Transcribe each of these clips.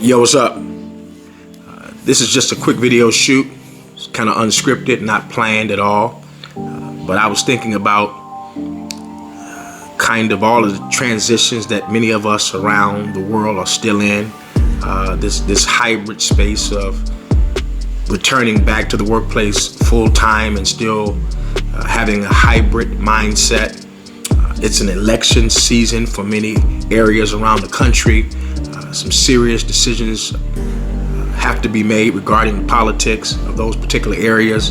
Yo, what's up? This is just a quick video shoot. It's kind of unscripted, not planned at all. But I was thinking about kind of all of the transitions that many of us around the world are still in. This hybrid space of returning back to the workplace full time and still having a hybrid mindset. It's an election season for many areas around the country. Some serious decisions have to be made regarding the politics of those particular areas,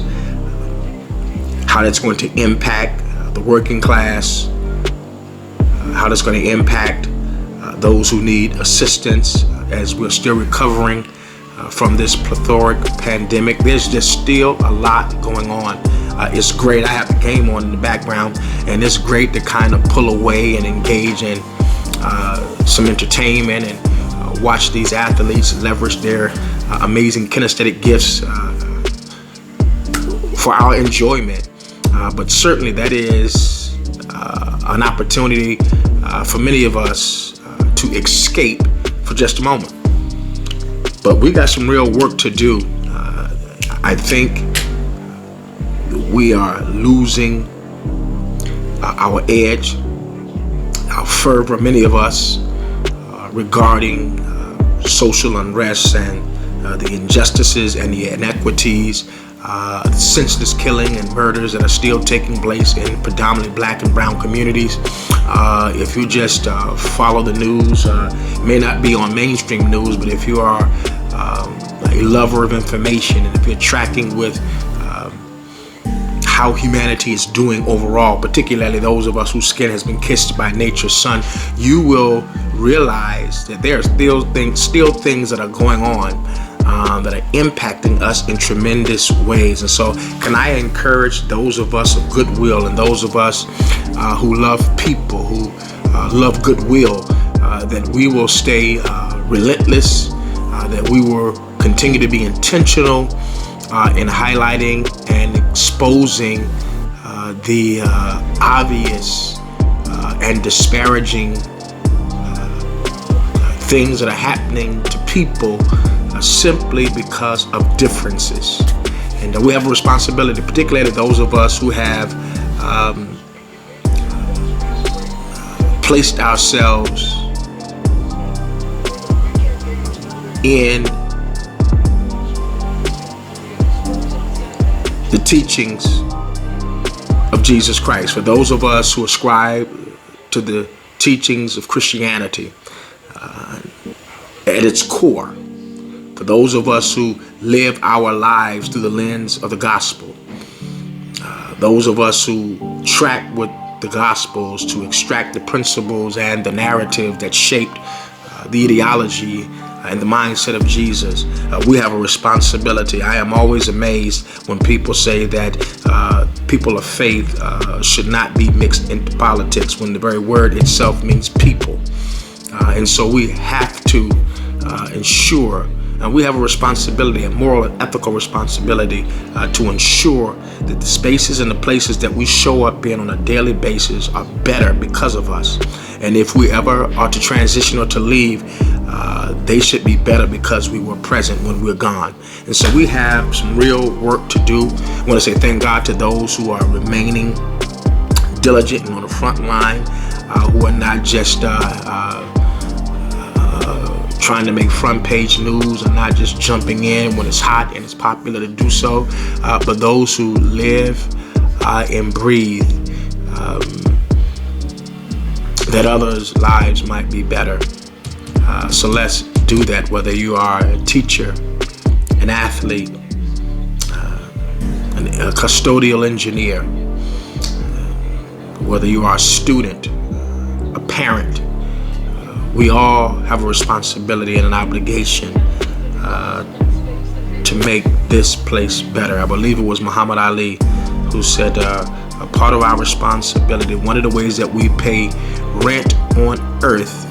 how that's going to impact the working class, how that's going to impact those who need assistance as we're still recovering from this plethoric pandemic. There's just still a lot going on. It's great. I have the game on in the background, and it's great to kind of pull away and engage in some entertainment and watch these athletes leverage their amazing kinesthetic gifts for our enjoyment. But certainly that is an opportunity for many of us to escape for just a moment. But we got some real work to do. I think we are losing our edge, our fervor, many of us, regarding social unrest and the injustices and the inequities, senseless killing and murders that are still taking place in predominantly black and brown communities. If you just follow the news, it may not be on mainstream news, but if you are a lover of information and if you're tracking with how humanity is doing overall, particularly those of us whose skin has been kissed by nature's sun, you will realize that there are still things that are going on that are impacting us in tremendous ways. And so can I encourage those of us of goodwill and those of us who love people, who love goodwill, that we will stay relentless, that we will continue to be intentional in highlighting and exposing the obvious and disparaging things that are happening to people simply because of differences. And we have a responsibility, particularly those of us who have placed ourselves in the teachings of Jesus Christ. For those of us who ascribe to the teachings of Christianity at its core, for those of us who live our lives through the lens of the gospel, those of us who track with the gospels to extract the principles and the narrative that shaped the ideology and the mindset of Jesus, we have a responsibility. I am always amazed when people say that people of faith should not be mixed into politics, when the very word itself means people. And so we have to ensure, and we have a responsibility, a moral and ethical responsibility to ensure that the spaces and the places that we show up in on a daily basis are better because of us. And if we ever are to transition or to leave, they should be better because we were present when we're gone. And so we have some real work to do. I want to say thank God to those who are remaining diligent and on the front line, who are not just trying to make front page news and not just jumping in when it's hot and it's popular to do so, but those who live and breathe that others' lives might be better. So let's do that, whether you are a teacher, an athlete, a custodial engineer, whether you are a student, a parent. We all have a responsibility and an obligation to make this place better. I believe it was Muhammad Ali who said a part of our responsibility, one of the ways that we pay rent on earth,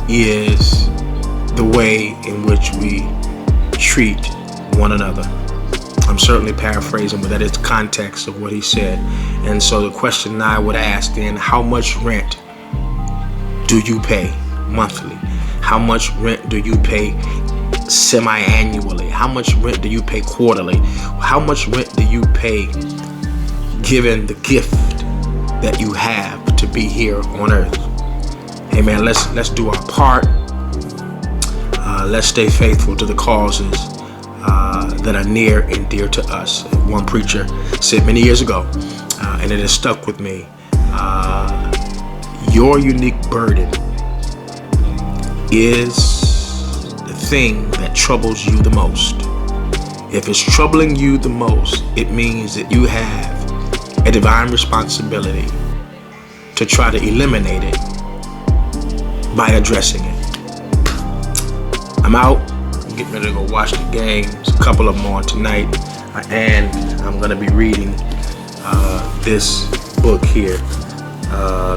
is the way in which we treat one another. I'm certainly paraphrasing, but that is the context of what he said. And so the question I would ask then, how much rent do you pay monthly? How much rent do you pay semi-annually? How much rent do you pay quarterly? How much rent do you pay given the gift that you have to be here on earth? Amen. Let's do our part. Let's stay faithful to the causes that are near and dear to us. One preacher said many years ago, and it has stuck with me, your unique burden is the thing that troubles you the most. If it's troubling you the most, it means that you have a divine responsibility to try to eliminate it by addressing it. I'm out. I'm getting ready to go watch the games. A couple of them on tonight. And I'm going to be reading this book here,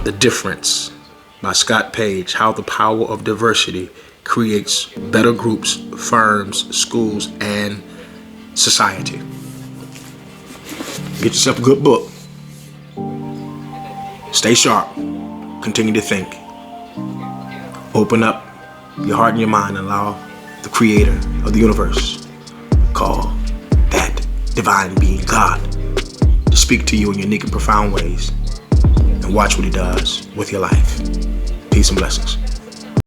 The Difference by Scott Page, How the Power of Diversity Creates Better Groups, Firms, Schools, and Society. Get yourself a good book. Stay sharp. Continue to think. Open up your heart and your mind and allow the creator of the universe, call that divine being God, to speak to you in unique and profound ways, and watch what he does with your life. Peace and blessings.